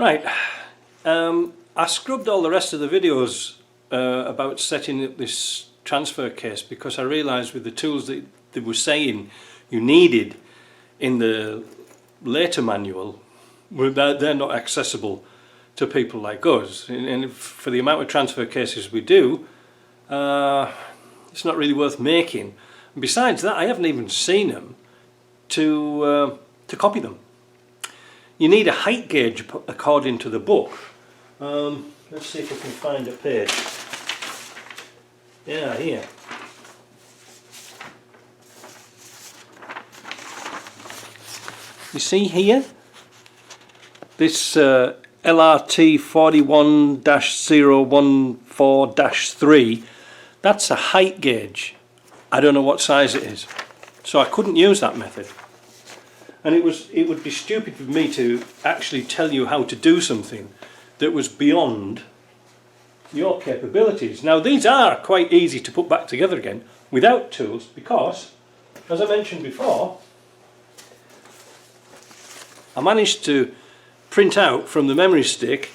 Right, I scrubbed all the rest of the videos about setting up this transfer case because I realised with the tools that they were saying you needed in the later manual, they're not accessible to people like us, and for the amount of transfer cases we do, it's not really worth making. And besides that, I haven't even seen them to copy them. You need a height gauge according to the book. Let's see if we can find a page. Yeah, here. You see here? This LRT41-014-3, that's a height gauge. I don't know what size it is. So I couldn't use that method. And it would be stupid for me to actually tell you how to do something that was beyond your capabilities. Now these are quite easy to put back together again without tools because, as I mentioned before, I managed to print out from the memory stick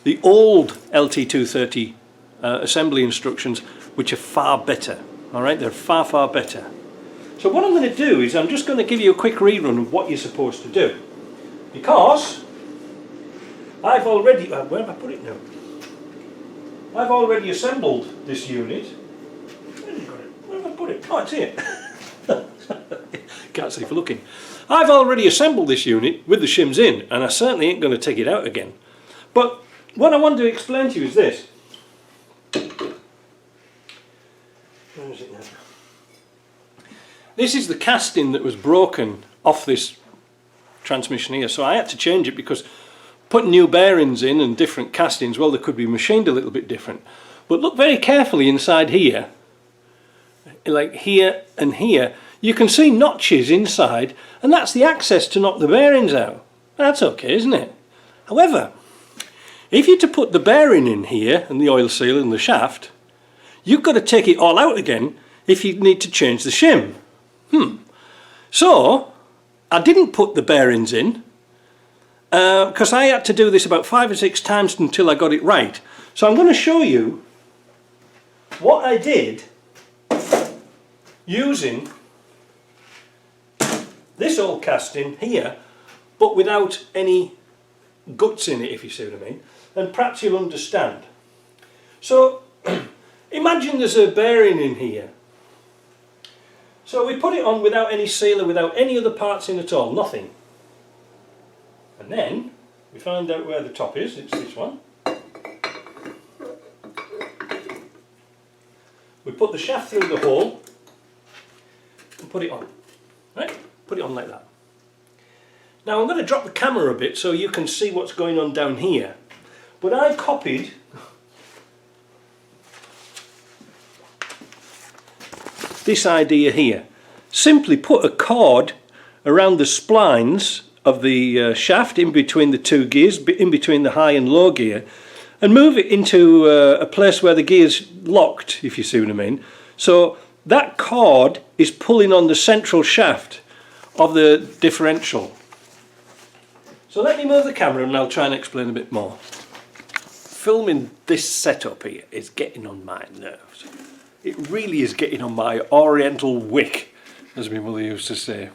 the old LT230 assembly instructions, which are far better. Alright, they're far better. So what I'm going to do is I'm just going to give you a quick rerun of what you're supposed to do, because I've already, where have I put it now? I've already assembled this unit. Where have I put it? Oh, it's here. Can't see for looking. I've already assembled this unit with the shims in, and I certainly ain't going to take it out again. But what I want to explain to you is this. Where is it now? This is the casting that was broken off this transmission here, so I had to change it because putting new bearings in and different castings, well, they could be machined a little bit different. But look very carefully inside here, like here and here, you can see notches inside, and that's the access to knock the bearings out. That's okay, isn't it? However, if you're to put the bearing in here and the oil seal and the shaft, you've got to take it all out again if you need to change the shim. So I didn't put the bearings in because I had to do this about 5 or 6 times until I got it right. So I'm going to show you what I did using this old casting here, but without any guts in it, if you see what I mean, and perhaps you'll understand. So imagine there's a bearing in here. So we put it on without any sealer, without any other parts in at all, nothing. And then we find out where the top is, it's this one. We put the shaft through the hole and put it on. Right? Put it on like that. Now I'm going to drop the camera a bit so you can see what's going on down here. But I copied this idea here. Simply put a cord around the splines of the shaft in between the two gears, in between the high and low gear, and move it into a place where the gear's locked, if you see what I mean. So that cord is pulling on the central shaft of the differential. So let me move the camera and I'll try and explain a bit more. Filming this setup here is getting on my nerves. It really is getting on my oriental wick, as my mother used to say.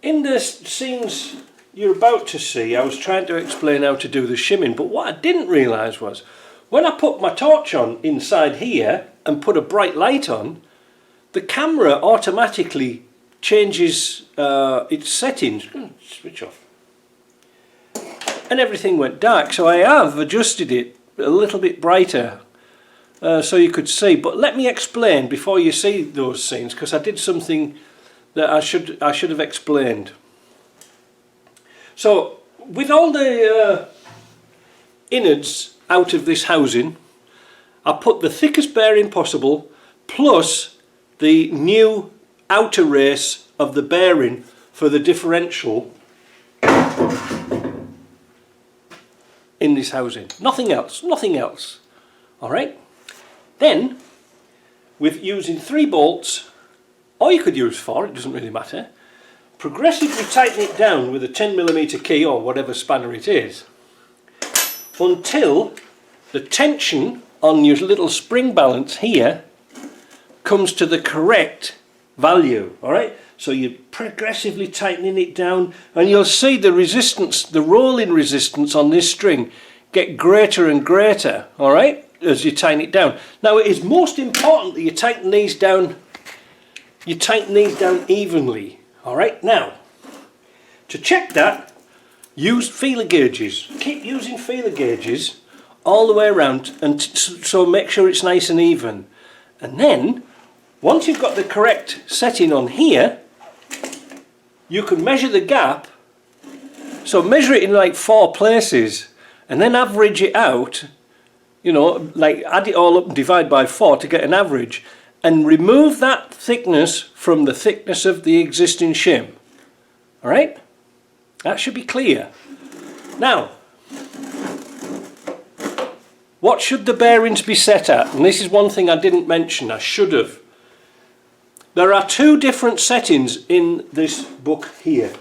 In the scenes you're about to see, I was trying to explain how to do the shimming, but what I didn't realise was, when I put my torch on inside here and put a bright light on, the camera automatically changes its settings. Switch off. And everything went dark, so I have adjusted it a little bit brighter so you could see. But let me explain before you see those scenes, because I did something that I should have explained. So with all the innards out of this housing, I put the thickest bearing possible plus the new outer race of the bearing for the differential in this housing. Nothing else, nothing else. Alright? Then, with using 3 bolts, or you could use 4, it doesn't really matter, progressively tighten it down with a 10mm key or whatever spanner it is until the tension on your little spring balance here comes to the correct value. Alright, so you're progressively tightening it down, and you'll see the resistance, the rolling resistance on this string get greater and greater, alright, as you tighten it down. Now it is most important that you tighten these down evenly. Alright, now to check that, use feeler gauges. Keep using feeler gauges all the way around, and so make sure it's nice and even. And then once you've got the correct setting on here, you can measure the gap. So measure it in like 4 places and then average it out, you know, like add it all up and divide by 4 to get an average, and remove that thickness from the thickness of the existing shim. Alright? That should be clear. Now, what should the bearings be set at? And this is one thing I didn't mention, I should have. There are 2 different settings in this book here.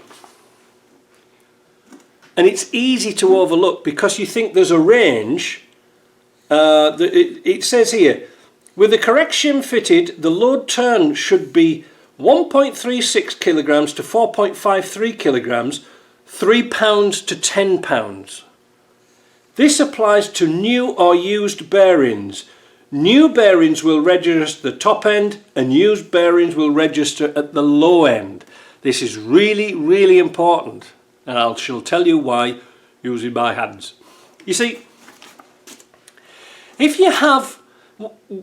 And it's easy to overlook because you think there's a range. It says here, with the correct shim fitted, the load turn should be 1.36 kilograms to 4.53 kilograms, 3 pounds to 10 pounds. This applies to new or used bearings. New bearings will register the top end and used bearings will register at the low end. This is really, really important, and I shall tell you why using my hands. You see, if you have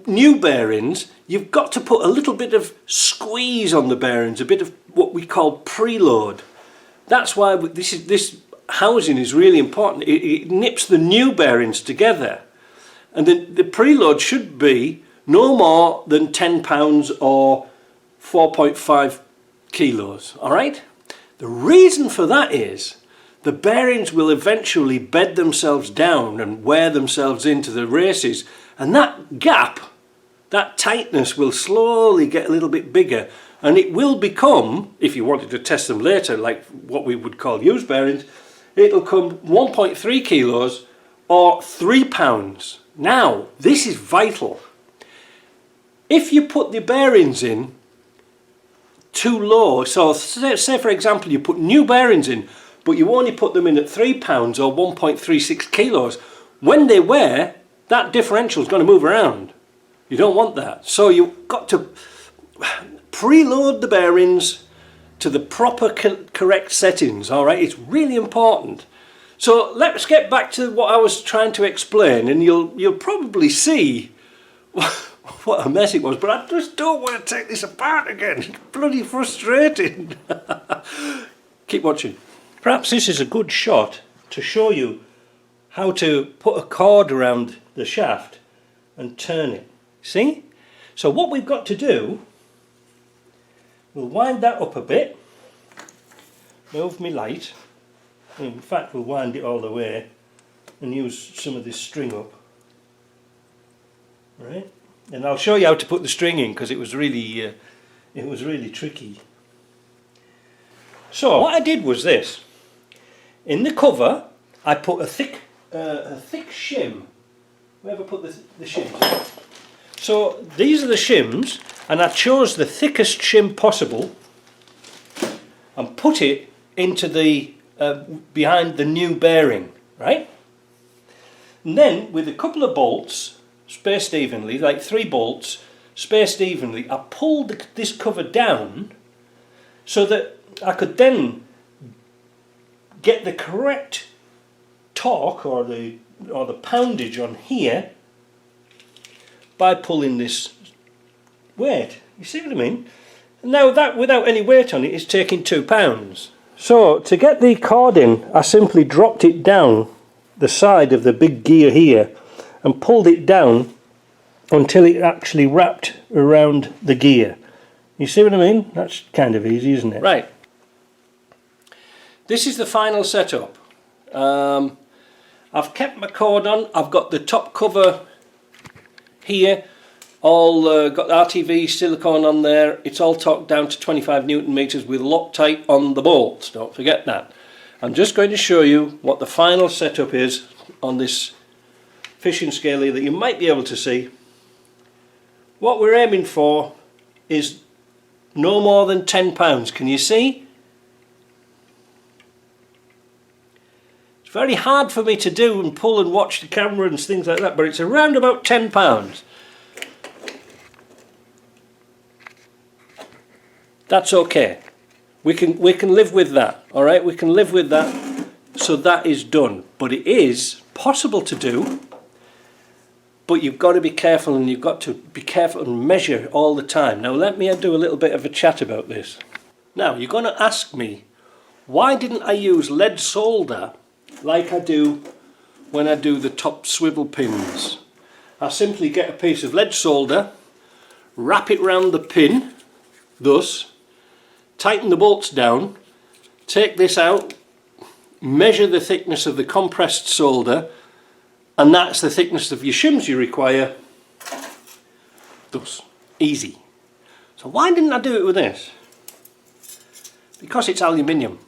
new bearings, you've got to put a little bit of squeeze on the bearings, a bit of what we call preload. That's why this housing is really important. It nips the new bearings together, and the preload should be no more than 10 pounds or 4.5 kilos. All right. The reason for that is the bearings will eventually bed themselves down and wear themselves into the races, and that gap, that tightness, will slowly get a little bit bigger, and it will become, if you wanted to test them later, like what we would call used bearings, it'll come 1.3 kilos or 3 pounds. Now, this is vital. If you put the bearings in too low, so say for example you put new bearings in, but you only put them in at 3 pounds or 1.36 kilos, when they wear, that differential is going to move around. You don't want that. So you've got to preload the bearings to the proper correct settings. All right, it's really important. So let's get back to what I was trying to explain, and you'll probably see what a mess it was, but I just don't want to take this apart again. It's bloody frustrating. Keep watching. Perhaps this is a good shot to show you how to put a cord around the shaft and turn it. See? So what we've got to do, we'll wind that up a bit, move my light, in fact we'll wind it all the way and use some of this string up. Right? And I'll show you how to put the string in, because it was really tricky. So what I did was this. In the cover I put a thick shim. Where have I put the shims? So these are the shims, and I chose the thickest shim possible and put it into the behind the new bearing, right? And then with a couple of bolts spaced evenly, like 3 bolts spaced evenly, I pulled this cover down so that I could then get the correct torque or the poundage on here by pulling this weight. You see what I mean? Now that, without any weight on it, is taking 2 pounds. So to get the cord in, I simply dropped it down the side of the big gear here and pulled it down until it actually wrapped around the gear. You see what I mean? That's kind of easy, isn't it? Right. This is the final setup. I've kept my cord on. I've got the top cover here. all got RTV silicone on there. It's all torqued down to 25 Newton meters with Loctite on the bolts. Don't forget that. I'm just going to show you what the final setup is on this fishing scale here that you might be able to see. What we're aiming for is no more than 10 pounds. Can you see? It's very hard for me to do and pull and watch the camera and things like that, but it's around about 10 pounds. That's okay. We can live with that. All right, we can live with that. So that is done. But it is possible to do. But you've got to be careful, and you've got to be careful and measure all the time. Now let me do a little bit of a chat about this. Now you're going to ask me, why didn't I use lead solder like I do when I do the top swivel pins? I simply get a piece of lead solder, wrap it round the pin, thus, tighten the bolts down, take this out, measure the thickness of the compressed solder, and that's the thickness of your shims you require. Thus, easy. So why didn't I do it with this? Because it's aluminium.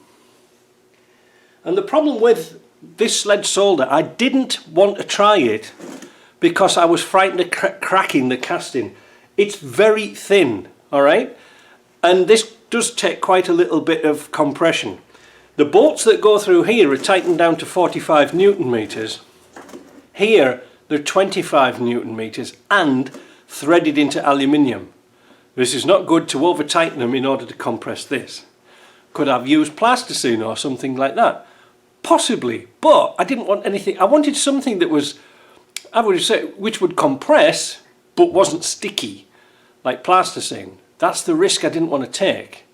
And the problem with this lead solder, I didn't want to try it because I was frightened of cracking the casting. It's very thin, alright? And this does take quite a little bit of compression. The bolts that go through here are tightened down to 45 Newton meters. Here they're 25 Newton meters and threaded into aluminium. This is not good to over tighten them in order to compress this. Could I have used plasticine or something like that? Possibly, but I didn't want anything. I wanted something that was, I would say, which would compress but wasn't sticky like plasticine. That's the risk I didn't want to take.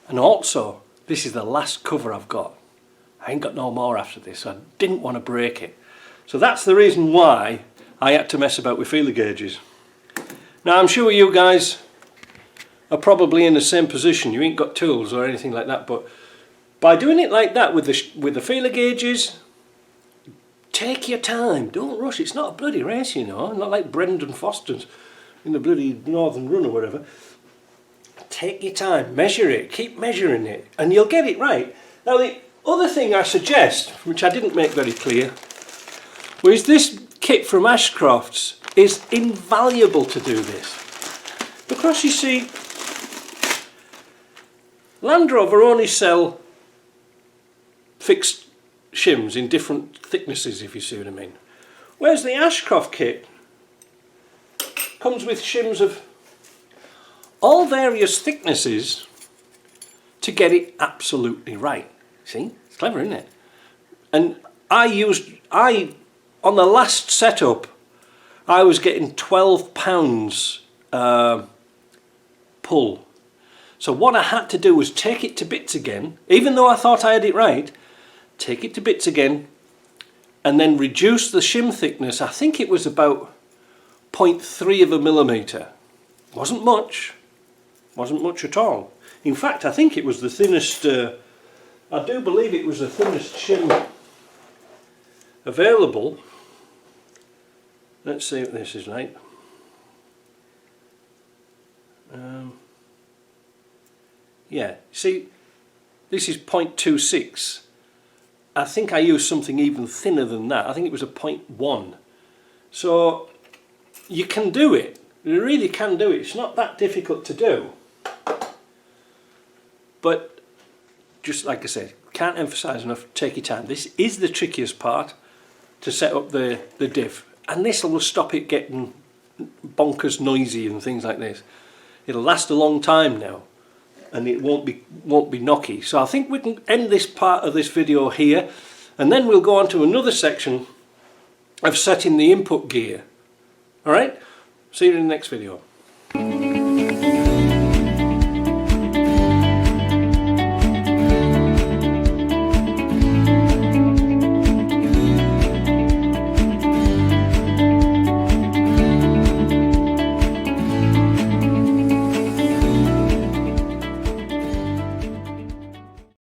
And also, this is the last cover I've got. I ain't got no more after this, so I didn't want to break it. So that's the reason why I had to mess about with feeler gauges. Now I'm sure you guys are probably in the same position. You ain't got tools or anything like that, but by doing it like that with the feeler gauges, take your time, don't rush. It's not a bloody race, you know, not like Brendan Foster's in the bloody Northern Run or whatever. Take your time, measure it, keep measuring it, and you'll get it right. Now the other thing I suggest, which I didn't make very clear, was this kit from Ashcroft's is invaluable to do this. Because you see, Land Rover only sell fixed shims in different thicknesses, if you see what I mean. Whereas the Ashcroft kit comes with shims of all various thicknesses to get it absolutely right. See, it's clever, isn't it? And on the last setup, I was getting 12 pounds pull. So what I had to do was take it to bits again, even though I thought I had it right, take it to bits again, and then reduce the shim thickness. I think it was about 0.3 of a millimetre. Wasn't much at all. In fact, I think it was the thinnest, I do believe it was the thinnest shim available. Let's see if this is right. Yeah, see, this is 0.26. I think I used something even thinner than that. I think it was a 0.1. So you can do it. You really can do it. It's not that difficult to do. But just like I said, can't emphasize enough, take your time. This is the trickiest part to set up the diff, and this will stop it getting bonkers noisy and things like this. It'll last a long time now, and it won't be knocky. So I think we can end this part of this video here, and then we'll go on to another section of setting the input gear. Alright, see you in the next video.